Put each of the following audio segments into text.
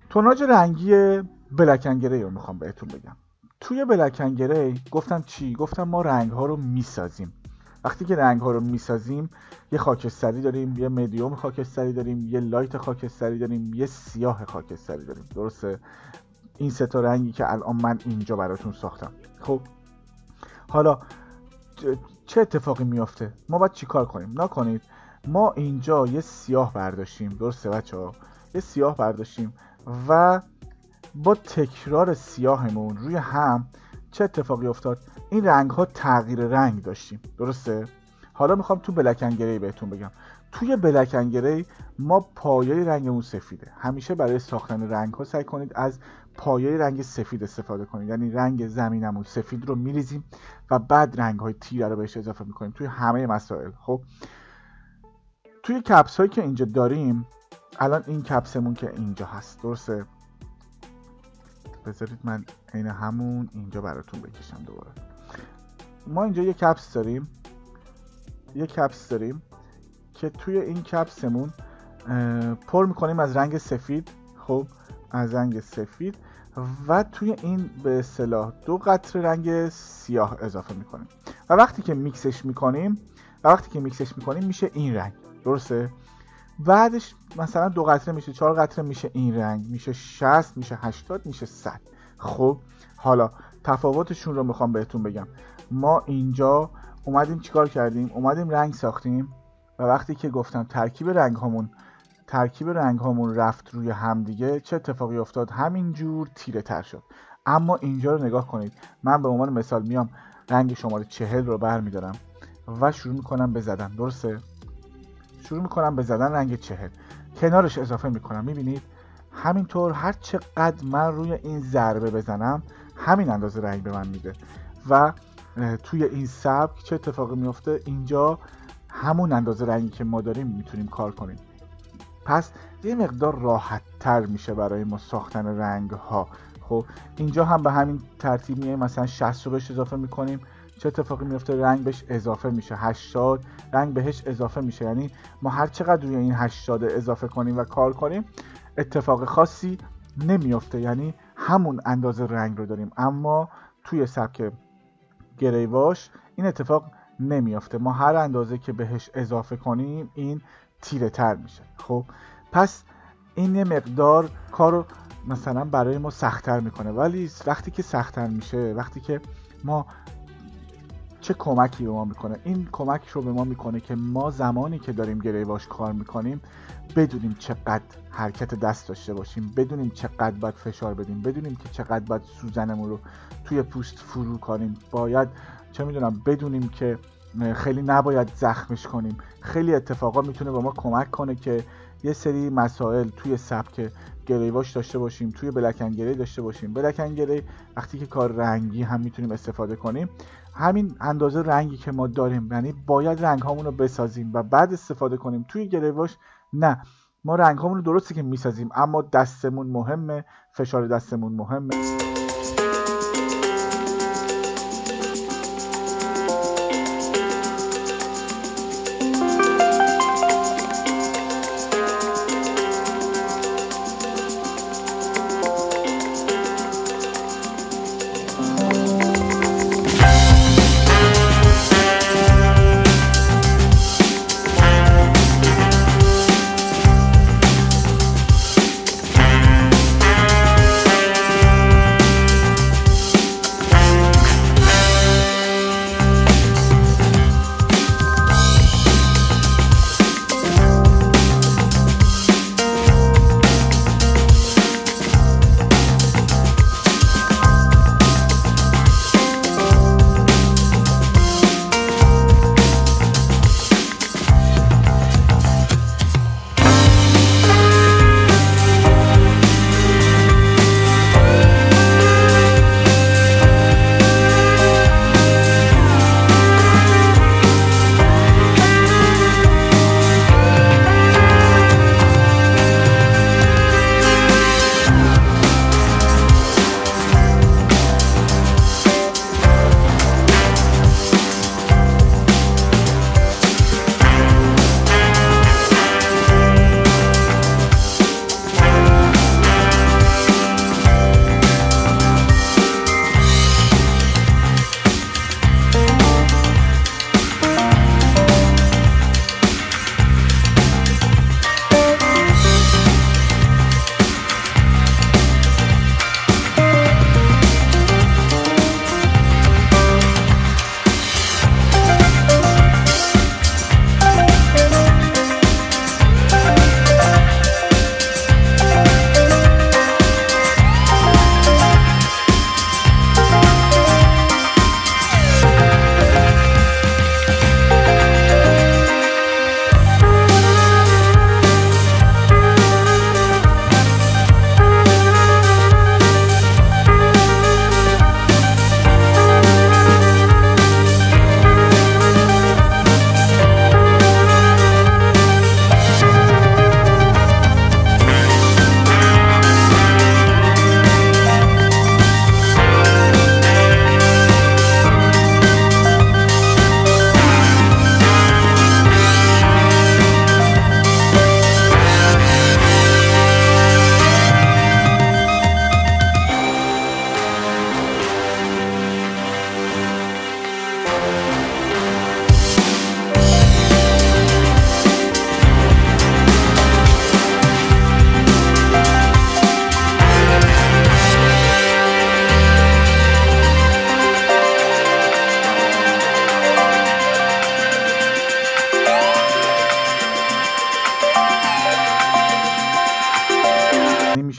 توناژ رنگی بلک اند گری رو میخوام بهتون بگم. توی بلک اند گری گفتم چی؟ گفتم ما رنگ ها رو میسازیم. وقتی که رنگ ها رو میسازیم یه خاکستری داریم، یه مدیوم خاکستری داریم، یه لایت خاکستری داریم، یه سیاه خاکستری داریم. درسته؟ این سه تا رنگی که الان من اینجا براتون ساختم. خب حالا چه اتفاقی میافته؟ ما باید چی کار کنیم؟ نکنید ما اینجا یه سیاه برداشتیم. درسته بچه‌ها؟ یه سیاه برداشتیم و با تکرار سیاهمون روی هم چه اتفاقی افتاد؟ این رنگ ها تغییر رنگ داشتیم. درسته؟ حالا میخوام تو بلک اند گری بهتون بگم. توی بلک اند گری ما پایه رنگمون سفیده. همیشه برای ساختن رنگ ها سعی کنید از پایه رنگ سفید استفاده کنید. یعنی رنگ زمینمون سفید رو میریزیم و بعد رنگ های تیره رو بهش اضافه میکنیم توی همه مسائل. خب توی کپس هایی که اینجا داریم، الان این کپسمون که اینجا هست، درسته؟ بذارید من عین همون اینجا براتون بکشم دوباره. ما اینجا یه کپس داریم که توی این کپسمون پر میکنیم از رنگ سفید. خب از رنگ سفید و توی این به اصطلاح 2 قطره رنگ سیاه اضافه میکنیم و وقتی که میکسش میکنیم میشه این رنگ. درسته؟ بعدش مثلا 2 قطره میشه، 4 قطره میشه این رنگ، میشه 60، میشه 80، میشه 100. خب حالا تفاوتشون رو میخوام بهتون بگم. ما اینجا اومدیم چیکار کردیم؟ اومدیم رنگ ساختیم و وقتی که گفتم ترکیب رنگ هامون رفت روی هم دیگه، چه اتفاقی افتاد؟ همینجور تیره تر شد. اما اینجا رو نگاه کنید. من به عنوان مثال میام رنگ شماره 40 رو برمیدارم و شروع میکنم به زدن. درسته؟ شروع میکنم به زدن رنگ 40، کنارش اضافه میکنم. میبینید همینطور هر چقدر من روی این ضربه بزنم همین اندازه رنگ به من میده و توی این سبک چه اتفاقی میفته؟ اینجا همون اندازه رنگی که ما داریم میتونیم کار کنیم. پس یه مقدار راحت تر میشه برای ما ساختن رنگ ها. خب اینجا هم به همین ترتیب میایم مثلا 60 رو بهش اضافه میکنیم، چه اتفاقی میفته؟ رنگ بهش اضافه میشه. 80 رنگ بهش اضافه میشه. یعنی ما هر چقدر روی این 80 اضافه کنیم و کار کنیم اتفاق خاصی نمیفته، یعنی همون اندازه رنگ رو داریم. اما توی سبک گری واش این اتفاق نمیفته. ما هر اندازه که بهش اضافه کنیم این تیره تر میشه. خب پس این یه مقدار کارو مثلا برای ما سخت‌تر میکنه، ولی وقتی که سخت‌تر میشه، وقتی که ما چه کمکی به ما میکنه؟ این کمک رو به ما میکنه که ما زمانی که داریم گری واش کار میکنیم بدونیم چقدر حرکت دست داشته باشیم، بدونیم چقدر باید فشار بدیم، بدونیم که چقدر باید سوزنمون رو توی پوست فرو کنیم، باید چه میدونم بدونیم که خیلی نباید زخمش کنیم. خیلی اتفاقا میتونه به ما کمک کنه که یه سری مسائل توی سبک گری واش داشته باشیم، توی بلک اند گری داشته باشیم. بلک اند گری وقتی که کار رنگی هم میتونیم استفاده کنیم، همین اندازه رنگی که ما داریم، یعنی باید رنگ هامون رو بسازیم و بعد استفاده کنیم. توی گری واش نه، ما رنگ هامون رو درسته که میسازیم اما دستمون مهمه، فشار دستمون مهمه.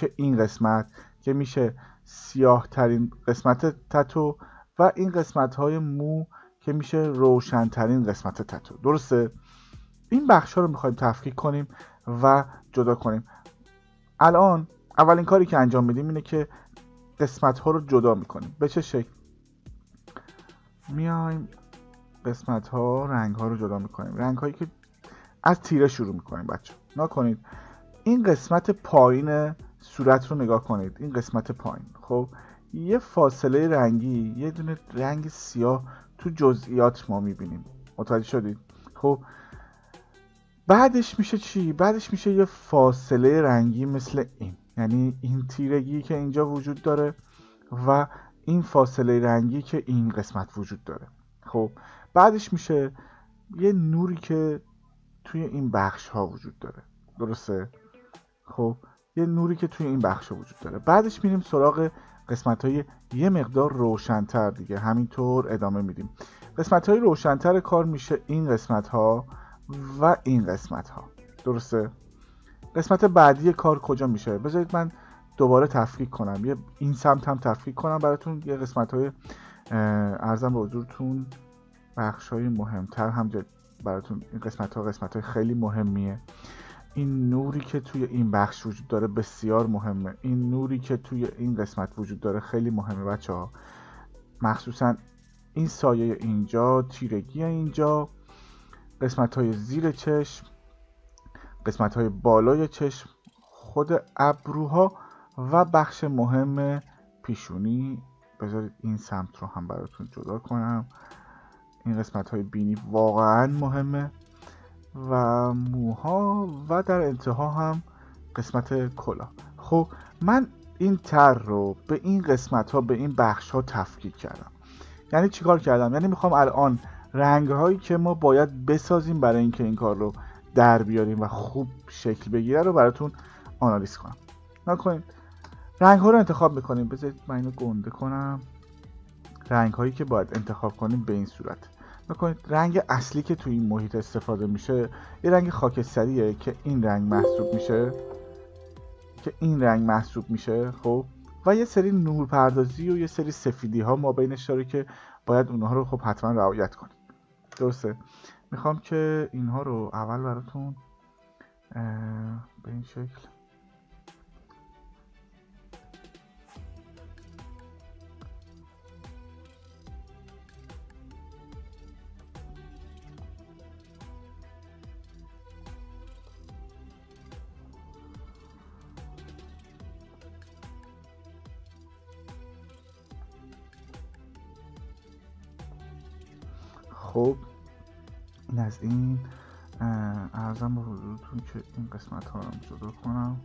میشه این قسمت که میشه سیاه ترین قسمت تتو و این قسمت های مو که میشه روشن ترین قسمت تتو. درسته؟ این بخش ها رو میخوایم تفکیک کنیم و جدا کنیم. الان اولین کاری که انجام میدیم اینه که قسمت ها رو جدا میکنیم. به چه شکل؟ میایم قسمت ها رنگ ها رو جدا میکنیم. رنگ هایی که از تیره شروع میکنیم. بچه نکنید این قسمت پایین صورت رو نگاه کنید. این قسمت پایین خب یه فاصله رنگی، یه دونه رنگ سیاه تو جزئیات ما میبینیم. متوجه شدید؟ خب بعدش میشه چی؟ بعدش میشه یه فاصله رنگی مثل این، یعنی این تیرگی که اینجا وجود داره و این فاصله رنگی که این قسمت وجود داره. خب بعدش میشه یه نوری که توی این بخش ها وجود داره. درسته؟ خب یه نوری که توی این بخش ها وجود داره. بعدش میریم سراغ قسمت های یه مقدار روشن‌تر دیگه. همینطور ادامه میدیم. قسمت های روشن‌تر کار میشه این قسمت ها و این قسمت ها. درسته؟ قسمت بعدی کار کجا میشه؟ بذارید من دوباره تفکیک کنم، یه این سمت هم تفکیک کنم براتون. یه قسمت های ارزم به حضورتون بخش های مهمتر هم براتون. این قسمت ها خیلی مهمیه. این نوری که توی این بخش وجود داره بسیار مهمه. این نوری که توی این قسمت وجود داره خیلی مهمه بچه ها. مخصوصا این سایه اینجا، تیرگی اینجا، قسمت های زیر چشم، قسمت های بالای چشم، خود ابروها و بخش مهم پیشونی. بذارید این سمت رو هم براتون جدا کنم. این قسمت های بینی واقعا مهمه و موها و در انتها هم قسمت کلاه. خب من این تر رو به این قسمت ها، به این بخش ها تفکیک کردم. یعنی چیکار کردم؟ یعنی میخوام الان رنگ هایی که ما باید بسازیم برای اینکه این کار رو در بیاریم و خوب شکل بگیره رو براتون آنالیز کنم. نکنید رنگ ها رو انتخاب میکنیم. بذارید من اینو گنده کنم. رنگ هایی که باید انتخاب کنیم به این صورت. نکنید رنگ اصلی که توی این محیط استفاده میشه یه رنگ خاکستریه که این رنگ محسوب میشه خب و یه سری نور پردازی و یه سری سفیدی ها ما بینش داره که باید اونها رو خب حتما رعایت کنید. درسته؟ میخوام که اینها رو اول براتون به این شکل خب این از این ارزم به حضورتون که این قسمت ها رو جدا کنم.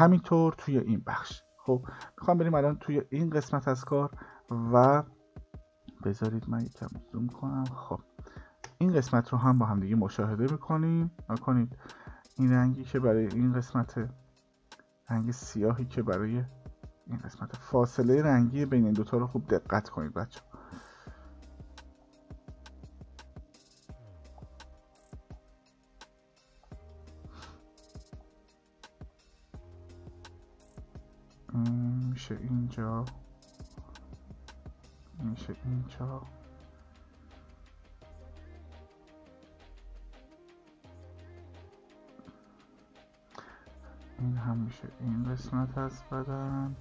همینطور توی این بخش. خب میخوام بریم الان توی این قسمت از کار و بذارید من یکم زوم کنم. خب این قسمت رو هم با هم دیگه مشاهده میکنیم. نکنید این رنگی که برای این قسمت، رنگ سیاهی که برای این قسمت، فاصله رنگی بین این دوتا رو خوب دقت کنید بچه. میشه اینجا، میشه اینجا. این هم میشه این قسمت از بدن.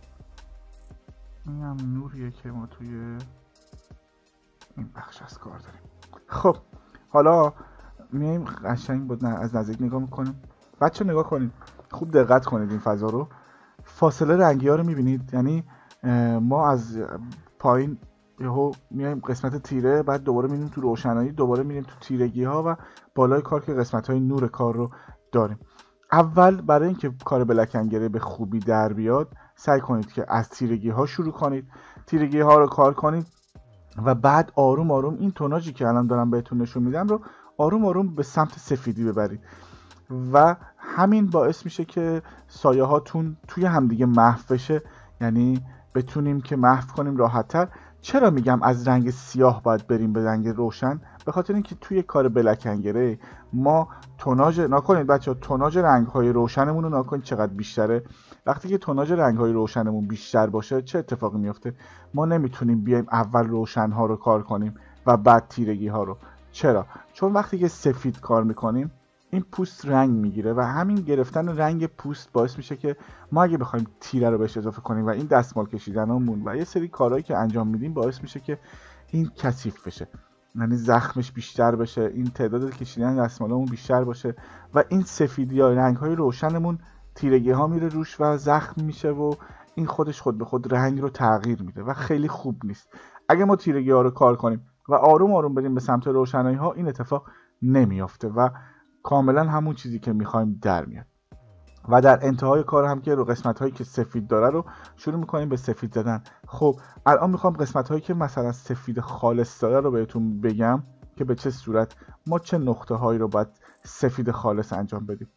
این هم نوریه که ما توی این بخش از کار داریم. خب حالا میایم قشنگ بود از نزدیک نگاه میکنیم. بچه نگاه کنید، خوب دقت کنید این فضا رو. فاصله رنگی ها رو میبینید؟ یعنی ما از پایین یهو میایم قسمت تیره، بعد دوباره میریم تو روشنایی، دوباره میریم تو تیرگی ها و بالای کار که قسمت های نور کار رو داریم. اول برای اینکه کار بلک اند گری به خوبی در بیاد، سعی کنید که از تیرگی ها شروع کنید، تیرگی ها رو کار کنید و بعد آروم آروم این توناژی که الان دارم بهتون نشون میدم رو آروم آروم به سمت سفیدی ببرید و همین باعث میشه که سایه هاتون توی همدیگه محو بشه، یعنی بتونیم که محو کنیم راحت‌تر. چرا میگم از رنگ سیاه باید بریم به رنگ روشن؟ به خاطر اینکه توی کار بلک اند گری ما توناژ، نکنید بچه‌ها، توناژ رنگ‌های روشنمون رو نکنید چقدر بیشتره. وقتی که توناژ رنگ‌های روشنمون بیشتر باشه چه اتفاقی میفته؟ ما نمیتونیم بیایم اول روشن‌ها رو کار کنیم و بعد تیرگی‌ها رو. چرا؟ چون وقتی که سفید کار میکنیم این پوست رنگ میگیره و همین گرفتن رنگ پوست باعث میشه که ما اگه بخوایم تیره رو بهش اضافه کنیم و این دستمال کشیدنمون و یه سری کارهایی که انجام میدیم باعث میشه که این کثیف بشه، یعنی زخمش بیشتر بشه، این تعداد کشیدن دستمالمون بیشتر باشه و این سفیدی ها رنگ‌های روشنمون تیرگی ها میره روش و زخم میشه و این خودش خود به خود رنگ رو تغییر میده و خیلی خوب نیست. اگه ما تیرگی ها رو کار کنیم و آروم آروم بریم به سمت روشنایی ها این اتفاق نمیافته و کاملا همون چیزی که میخوایم در میاد. و در انتهای کار هم که رو قسمت هایی که سفید داره رو شروع میکنیم به سفید زدن. خب الان میخوام قسمت هایی که مثلا سفید خالص داره رو بهتون بگم که به چه صورت ما چه نقطه هایی رو باید سفید خالص انجام بدیم.